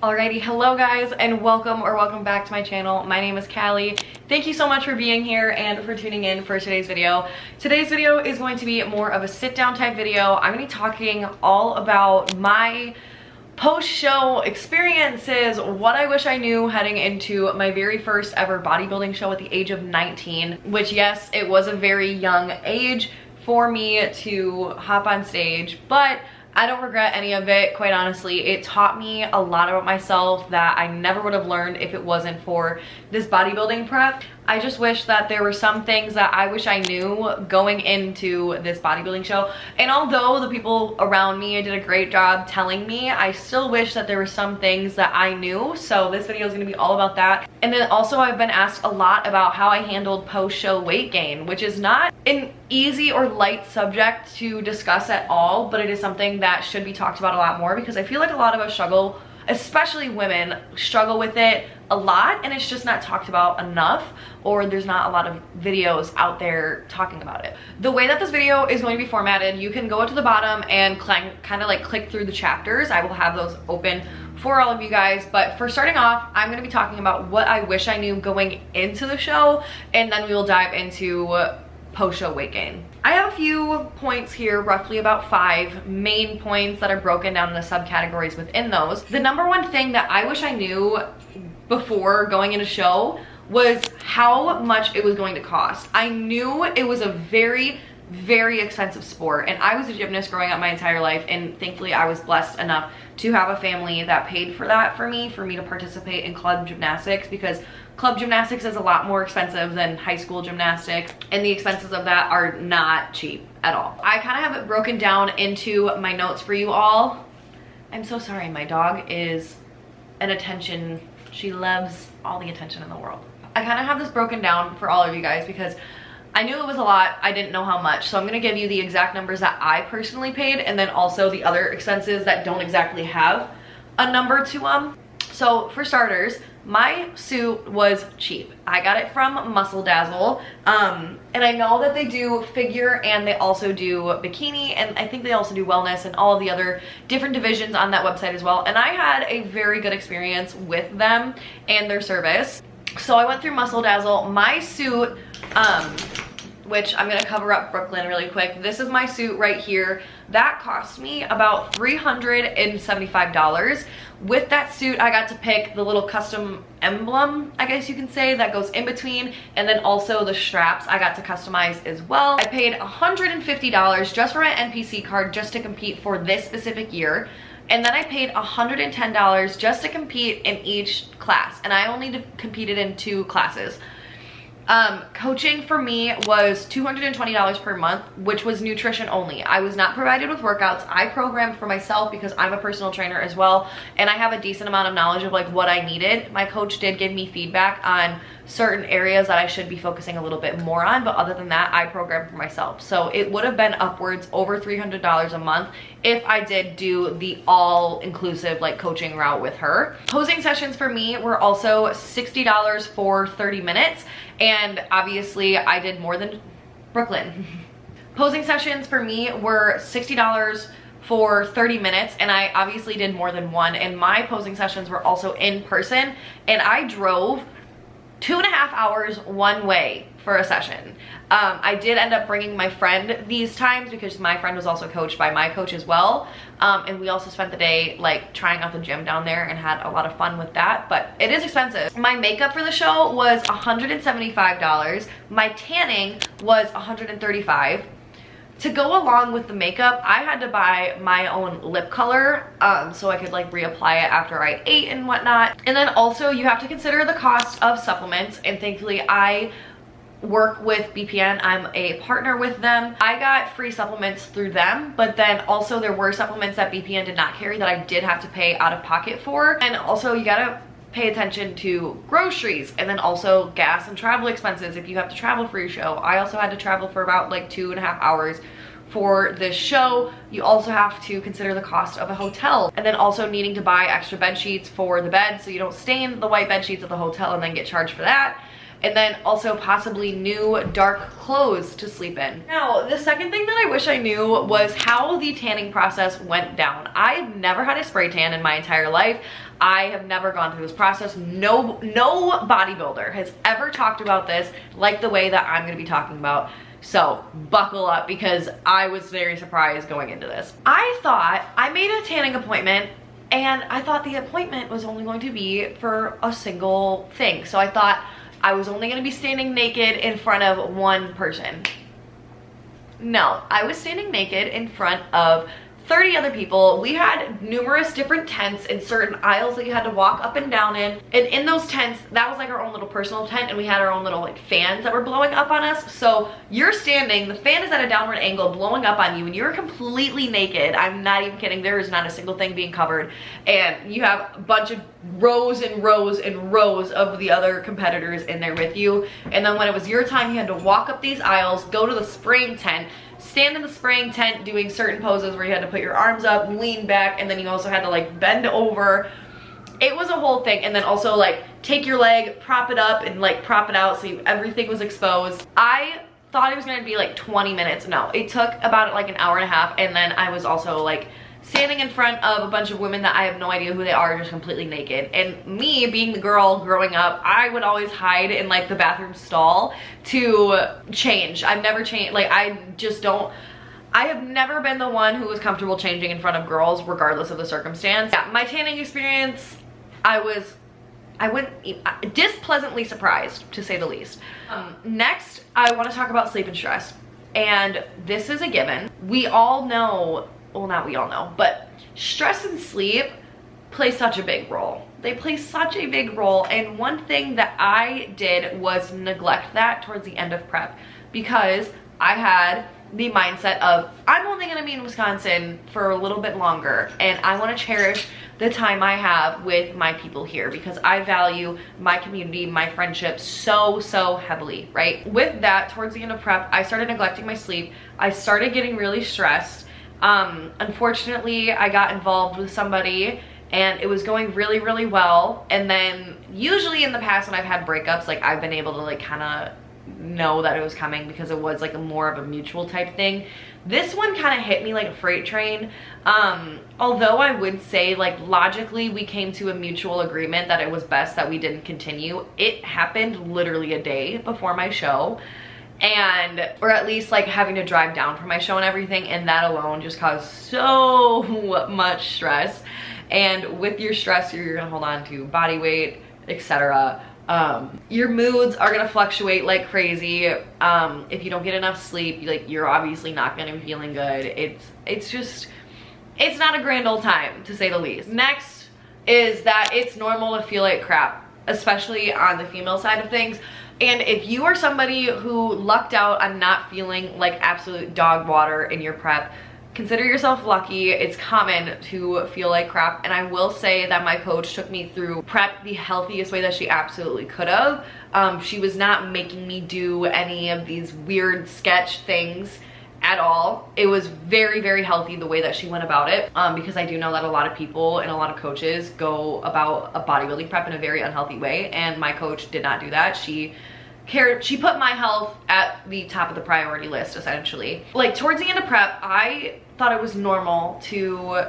Alrighty, hello guys, and welcome back to my channel. My name is Callie. Thank you so much for being here and for tuning in for today's video. Today's video is going to be more of a sit down type video. I'm going to be talking all about my post-show experiences, what I wish I knew heading into my very first ever bodybuilding show at the age of 19, which yes, it was a very young age for me to hop on stage, but I don't regret any of it, quite honestly. It taught me a lot about myself that I never would have learned if it wasn't for this bodybuilding prep. I just wish that there were some things that I wish I knew going into this bodybuilding show. And although the people around me did a great job telling me, I still wish that there were some things that I knew. So this video is gonna be all about that. And then also I've been asked a lot about how I handled post-show weight gain, which is not an easy or light subject to discuss at all, but it is something that should be talked about a lot more because I feel like a lot of us struggle, especially women, struggle with it a lot, and it's just not talked about enough, or there's not a lot of videos out there talking about it. The way that this video is going to be formatted, you can go to the bottom and kind of like click through the chapters. I will have those open for all of you guys, but for starting off, I'm going to be talking about what I wish I knew going into the show, and then we will dive into post-show weight gain. I have a few points here, roughly about 5 main points that are broken down into subcategories within those. The number one thing that I wish I knew before going into show was how much it was going to cost. I knew it was a very expensive sport, and I was a gymnast growing up my entire life, and thankfully I was blessed enough to have a family that paid for that for me to participate in club gymnastics, because club gymnastics is a lot more expensive than high school gymnastics, and the expenses of that are not cheap at all. I kind of have it broken down into my notes for you all. I'm so sorry, my dog is an attention, she loves all the attention in the world. I kind of have this broken down for all of you guys because I knew it was a lot, I didn't know how much, so I'm gonna give you the exact numbers that I personally paid, and then also the other expenses that don't exactly have a number to them. So for starters, my suit was cheap. I got it from Muscle Dazzle, and I know that they do figure and they also do bikini, and I think they also do wellness and all of the other different divisions on that website as well, and I had a very good experience with them and their service. So I went through Muscle Dazzle. My suit, which I'm gonna cover up Brooklyn really quick. This is my suit right here. That cost me about $375. With that suit, I got to pick the little custom emblem, I guess you can say, that goes in between, and then also the straps I got to customize as well. I paid $150 just for my NPC card just to compete for this specific year. And then I paid $110 just to compete in each class, and I only competed in 2 classes. Coaching for me was $220 per month, which was nutrition only. I was not provided with workouts. I programmed for myself because I'm a personal trainer as well, and I have a decent amount of knowledge of like what I needed. My coach did give me feedback on certain areas that I should be focusing a little bit more on, but other than that, I programmed for myself. So it would have been upwards over $300 a month if I did do the all-inclusive like coaching route with her. Posing sessions for me were also $60 for 30 minutes, and obviously I did more than Brooklyn. Posing sessions for me were $60 for 30 minutes, and I obviously did more than one, and my posing sessions were also in person, and I drove 2.5 hours one way for a session. I did end up bringing my friend these times because my friend was also coached by my coach as well, and we also spent the day like trying out the gym down there and had a lot of fun with that, but it is expensive. My makeup for the show was $175. My tanning was $135. To go along with the makeup, I had to buy my own lip color so I could like reapply it after I ate and whatnot. And then also you have to consider the cost of supplements, and thankfully I work with BPN. I'm a partner with them. I got free supplements through them, but then also there were supplements that BPN did not carry that I did have to pay out of pocket for. And also you gotta pay attention to groceries, and then also gas and travel expenses if you have to travel for your show. I also had to travel for about like 2.5 hours for this show. You also have to consider the cost of a hotel, and then also needing to buy extra bed sheets for the bed so you don't stain the white bed sheets of the hotel and then get charged for that. and then also possibly new dark clothes to sleep in. Now, the second thing that I wish I knew was how the tanning process went down. I've never had a spray tan in my entire life. I have never gone through this process. No bodybuilder has ever talked about this like the way that I'm gonna be talking about. So buckle up, because I was very surprised going into this. I made a tanning appointment, and I thought the appointment was only going to be for a single thing. So I thought I was only gonna be standing naked in front of one person. No, I was standing naked in front of 30 other people. We had numerous different tents in certain aisles that you had to walk up and down in. And in those tents, that was like our own little personal tent, and we had our own little like fans that were blowing up on us. So you're standing, the fan is at a downward angle blowing up on you, and you're completely naked. I'm not even kidding. There is not a single thing being covered. And you have a bunch of rows and rows and rows of the other competitors in there with you. And then when it was your time, you had to walk up these aisles, go to the spraying tent, stand in the spraying tent doing certain poses where you had to put your arms up, lean back, and then you also had to like bend over. It was a whole thing. And then also like take your leg, prop it up, and like prop it out so everything was exposed. I thought it was gonna be like 20 minutes. No, it took about like an hour and a half. And then I was also like standing in front of a bunch of women that I have no idea who they are, just completely naked. And me being the girl growing up, I would always hide in like the bathroom stall to change. I've never changed, like I have never been the one who was comfortable changing in front of girls regardless of the circumstance. Yeah, my tanning experience, I went displeasantly surprised, to say the least. Next, I want to talk about sleep and stress. And this is a given. We all know, well, not we all know, but stress and sleep play such a big role. They play such a big role. And one thing that I did was neglect that towards the end of prep, because I had the mindset of, I'm only gonna be in Wisconsin for a little bit longer, and I wanna cherish the time I have with my people here, because I value my community, my friendships so heavily, right? With that, towards the end of prep, I started neglecting my sleep. I started getting really stressed. Unfortunately, I got involved with somebody and it was going really well. And then usually in the past when I've had breakups, like I've been able to like kind of know that it was coming because it was like more of a mutual type thing. This one kind of hit me like a freight train. Although I would say like logically we came to a mutual agreement that it was best that we didn't continue. It happened literally a day before my show. Or at least like having to drive down for my show and everything, and that alone just caused so much stress. And with your stress, you're gonna hold on to body weight, etc. Your moods are gonna fluctuate like crazy. If you don't get enough sleep, you're obviously not gonna be feeling good. It's not a grand old time, to say the least. Next is that it's normal to feel like crap, especially on the female side of things. And if you are somebody who lucked out on not feeling like absolute dog water in your prep, consider yourself lucky. It's common to feel like crap. And I will say that my coach took me through prep the healthiest way that she absolutely could have. She was not making me do any of these weird sketch things at all. It was very healthy the way that she went about it, because I do know that a lot of people and a lot of coaches go about a bodybuilding prep in a very unhealthy way, and my coach did not do that. She put my health at the top of the priority list, essentially. Like towards the end of prep, I thought it was normal to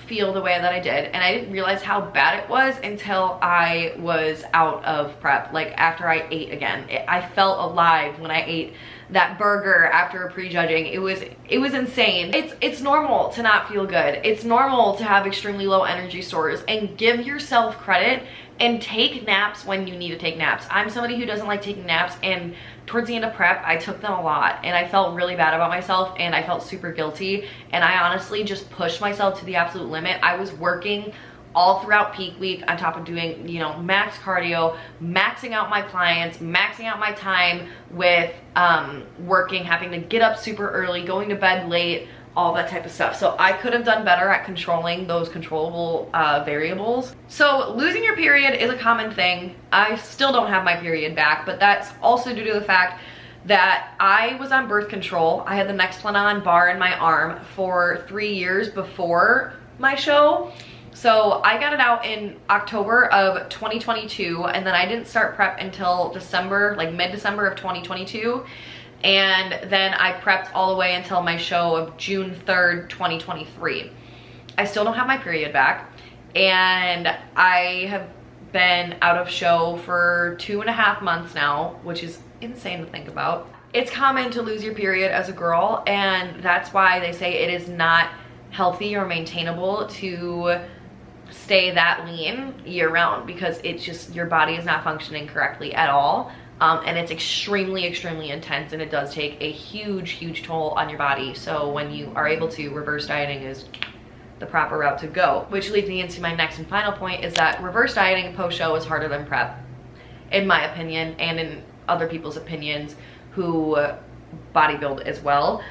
feel the way that I did, and I didn't realize how bad it was until I was out of prep. Like after I ate again, I felt alive when I ate that burger after prejudging. It was insane. It's normal to not feel good. It's normal to have extremely low energy stores, and give yourself credit and take naps when you need to take naps. I'm somebody who doesn't like taking naps, and towards the end of prep, I took them a lot, and I felt really bad about myself, and I felt super guilty, and I honestly just pushed myself to the absolute limit. I was working all throughout peak week on top of doing, you know, max cardio, maxing out my clients, maxing out my time with working, having to get up super early, going to bed late, all that type of stuff. So I could have done better at controlling those controllable variables. So losing your period is a common thing. I still don't have my period back, but that's also due to the fact that I was on birth control. I had the Nexplanon bar in my arm for 3 years before my show. So I got it out in October of 2022, and then I didn't start prep until December, like mid-December of 2022. And then I prepped all the way until my show of June 3rd, 2023. I still don't have my period back, and I have been out of show for 2.5 months now, which is insane to think about. It's common to lose your period as a girl, and that's why they say it is not healthy or maintainable to stay that lean year round, because it's just, your body is not functioning correctly at all. And it's extremely intense, and it does take a huge toll on your body. So when you are able to, reverse dieting is the proper route to go. Which leads me into my next and final point, is that reverse dieting post-show is harder than prep, in my opinion, and in other people's opinions who bodybuild as well.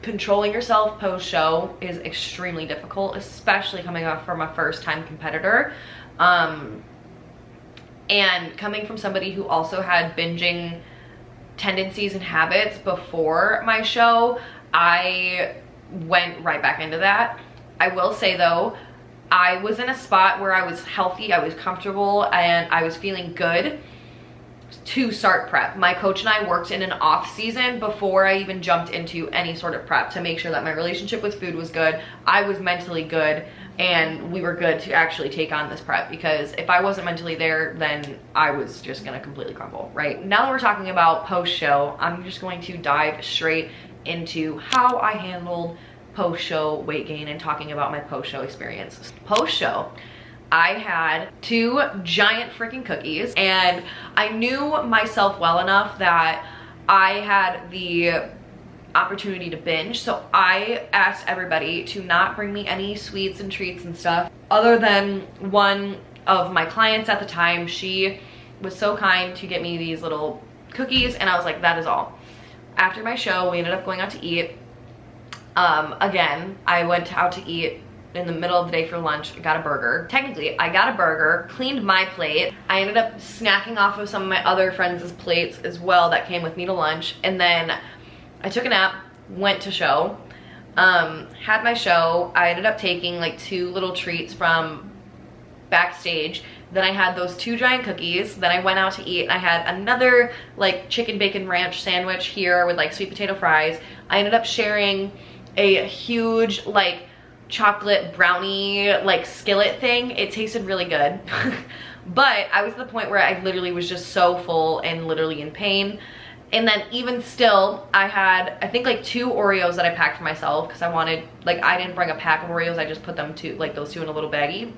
Controlling yourself post-show is extremely difficult, especially coming off from a first-time competitor. And coming from somebody who also had binging tendencies and habits before my show, I went right back into that. I will say though, I was in a spot where I was healthy, I was comfortable, and I was feeling good to start prep. My coach and I worked in an off season before I even jumped into any sort of prep to make sure that my relationship with food was good, I was mentally good, and we were good to actually take on this prep, because if I wasn't mentally there, then I was just gonna completely crumble, right? Now that we're talking about post-show, I'm just going to dive straight into how I handled post-show weight gain and talking about my post-show experience. Post-show, I had 2 giant freaking cookies, and I knew myself well enough that I had the opportunity to binge, so I asked everybody to not bring me any sweets and treats and stuff, other than one of my clients at the time. She was so kind to get me these little cookies, and I was like, that is all. After my show, we ended up going out to eat. Again, I went out to eat in the middle of the day for lunch. I got a burger. Technically, I got a burger, cleaned my plate. I ended up snacking off of some of my other friends' plates as well that came with me to lunch, and then I took a nap, went to show, had my show. I ended up taking like 2 little treats from backstage. Then I had those 2 giant cookies. Then I went out to eat, and I had another like chicken bacon ranch sandwich here with like sweet potato fries. I ended up sharing a huge like chocolate brownie like skillet thing. It tasted really good. But I was at the point where I literally was just so full and literally in pain. And then even still, I had, I think like 2 Oreos that I packed for myself, because I wanted, like, I didn't bring a pack of Oreos, I just put them to, like, those 2 in a little baggie.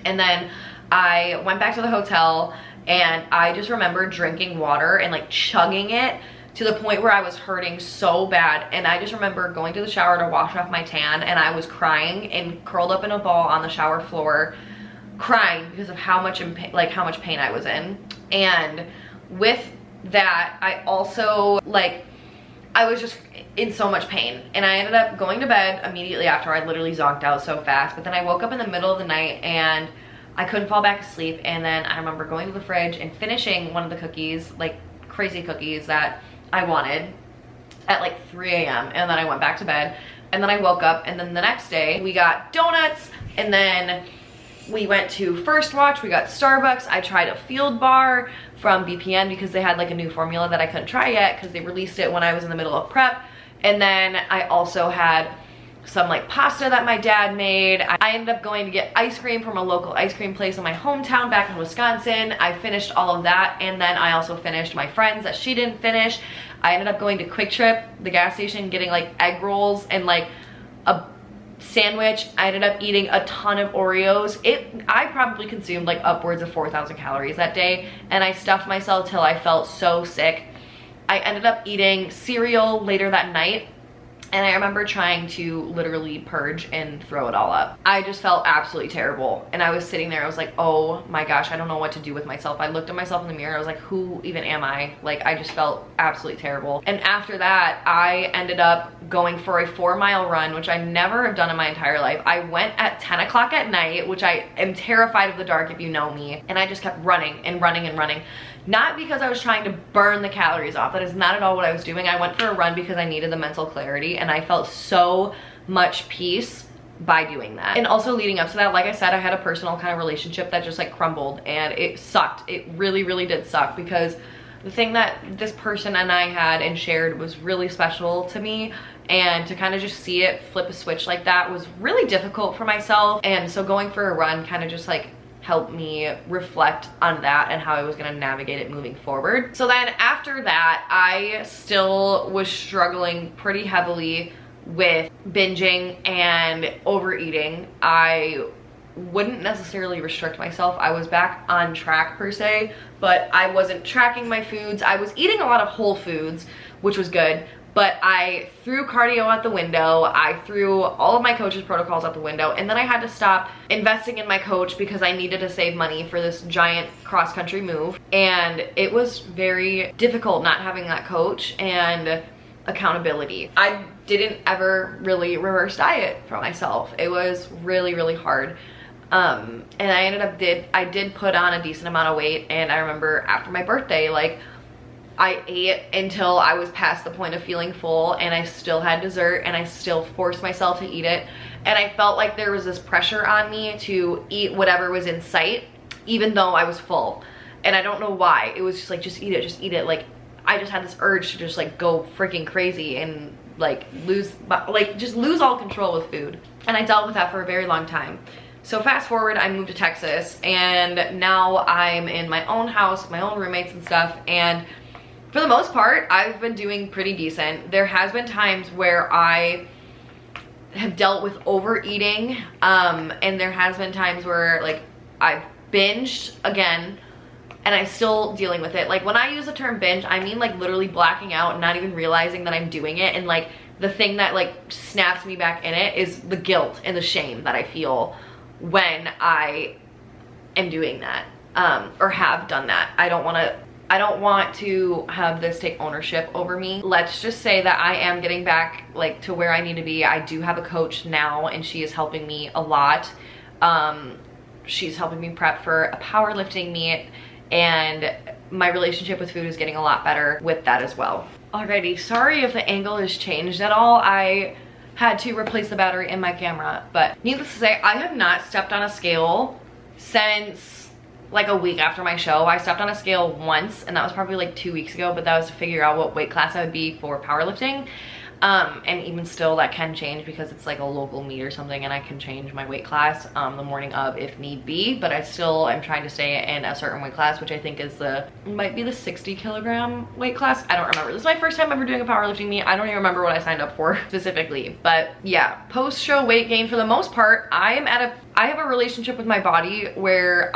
And then I went back to the hotel, and I just remember drinking water and like chugging it to the point where I was hurting so bad. And I just remember going to the shower to wash off my tan, and I was crying and curled up in a ball on the shower floor, crying because of how much pain I was in. And with that, I also, like, I was just in so much pain, and I ended up going to bed immediately after. I literally zonked out so fast. But then I woke up in the middle of the night and I couldn't fall back asleep. And then I remember going to the fridge and finishing one of the cookies, like crazy cookies that I wanted, at like 3 a.m. and then I went back to bed. And then I woke up, and then the next day we got donuts, and then we went to First Watch, we got Starbucks. I tried a Field Bar from BPN because they had like a new formula that I couldn't try yet because they released it when I was in the middle of prep. And then I also had some like pasta that my dad made. I ended up going to get ice cream from a local ice cream place in my hometown back in Wisconsin. I finished all of that, and then I also finished my friend's that she didn't finish. I ended up going to Quick Trip, the gas station, getting like egg rolls and like a sandwich. I ended up eating a ton of Oreos. I probably consumed like upwards of 4,000 calories that day, and I stuffed myself till I felt so sick. I ended up eating cereal later that night, and I remember trying to literally purge and throw it all up. I just felt absolutely terrible, and I was sitting there, I was like, oh my gosh, I don't know what to do with myself. I looked at myself in the mirror, I was like, who even am I? Like, I just felt absolutely terrible. And after that, I ended up going for a 4-mile run, which I never have done in my entire life. I went at 10 o'clock at night, which I am terrified of the dark if you know me, and I just kept running and running and running. Not because I was trying to burn the calories off. That is not at all what I was doing. I went for a run because I needed the mental clarity, and I felt so much peace by doing that. And also leading up to that, like I said, I had a personal kind of relationship that just like crumbled, and it sucked. It really, really did suck, because the thing that this person and I had and shared was really special to me, and to kind of just see it flip a switch like that was really difficult for myself. And so going for a run kind of just like helped me reflect on that and how I was going to navigate it moving forward. So then after that, I still was struggling pretty heavily with binging and overeating. I wouldn't necessarily restrict myself. I was back on track per se, but I wasn't tracking my foods. I was eating a lot of whole foods, which was good, but I threw cardio out the window. I threw all of my coach's protocols out the window, and then I had to stop investing in my coach because I needed to save money for this giant cross-country move. And it was very difficult not having that coach and accountability. I didn't ever really reverse diet for myself. It was really, really hard. And I ended up I did put on a decent amount of weight. And I remember after my birthday, like, I ate until I was past the point of feeling full, and I still had dessert, and I still forced myself to eat it. And I felt like there was this pressure on me to eat whatever was in sight, even though I was full. And I don't know why. It was just like, just eat it, just eat it. Like, I just had this urge to just like go freaking crazy and like just lose all control with food. And I dealt with that for a very long time. So fast forward, I moved to Texas, and now I'm in my own house with my own roommates and stuff, and for the most part, I've been doing pretty decent. There has been times where I have dealt with overeating, and there has been times where like I've binged again, and I'm still dealing with it. Like, when I use the term binge, I mean like literally blacking out and not even realizing that I'm doing it. And like the thing that like snaps me back in it is the guilt and the shame that I feel when I am doing that, or have done that. I don't want to have this take ownership over me. Let's just say that I am getting back like to where I need to be. I do have a coach now, and she is helping me a lot. She's helping me prep for a powerlifting meet, and my relationship with food is getting a lot better with that as well. Alrighty, sorry if the angle has changed at all. I had to replace the battery in my camera, but needless to say, I have not stepped on a scale since like a week after my show. I stepped on a scale once, and that was probably like 2 weeks ago, but that was to figure out what weight class I would be for powerlifting. And even still, that can change because it's like a local meet or something, and I can change my weight class the morning of if need be, but I still am trying to stay in a certain weight class, which I think is might be the 60 kilogram weight class. I don't remember. This is my first time ever doing a powerlifting meet. I don't even remember what I signed up for specifically, but yeah, post-show weight gain, for the most part, I have a relationship with my body where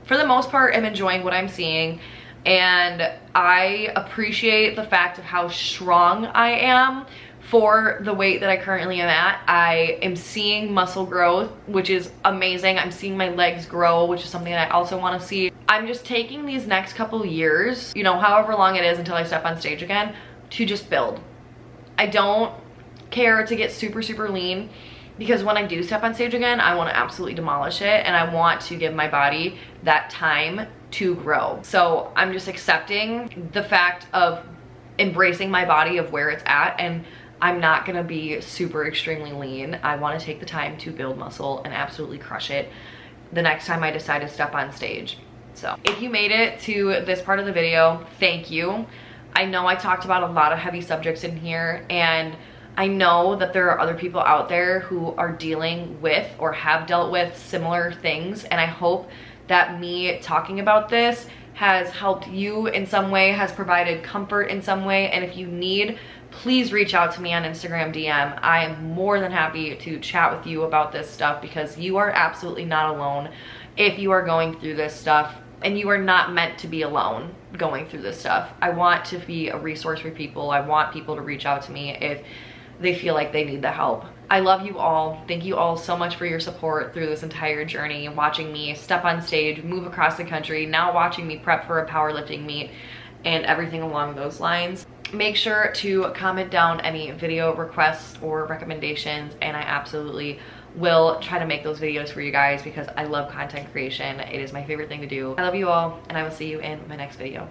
for the most part, am enjoying what I'm seeing. And I appreciate the fact of how strong I am for the weight that I currently am at. I am seeing muscle growth, which is amazing. I'm seeing my legs grow, which is something that I also want to see. I'm just taking these next couple years, you know, however long it is until I step on stage again, to just build. I don't care to get super, super lean, because when I do step on stage again, I want to absolutely demolish it, and I want to give my body that time to grow. So I'm just accepting the fact of embracing my body of where it's at, and I'm not gonna be super extremely lean. I want to take the time to build muscle and absolutely crush it the next time I decide to step on stage. So if you made it to this part of the video, thank you. I know I talked about a lot of heavy subjects in here, and I know that there are other people out there who are dealing with or have dealt with similar things, and I hope that me talking about this has helped you in some way, has provided comfort in some way. And if you need, please reach out to me on Instagram DM. I am more than happy to chat with you about this stuff, because you are absolutely not alone if you are going through this stuff, and you are not meant to be alone going through this stuff. I want to be a resource for people. I want people to reach out to me if they feel like they need the help. I love you all. Thank you all so much for your support through this entire journey, watching me step on stage, move across the country, now watching me prep for a powerlifting meet, and everything along those lines. Make sure to comment down any video requests or recommendations, and I absolutely will try to make those videos for you guys, because I love content creation. It is my favorite thing to do. I love you all, and I will see you in my next video.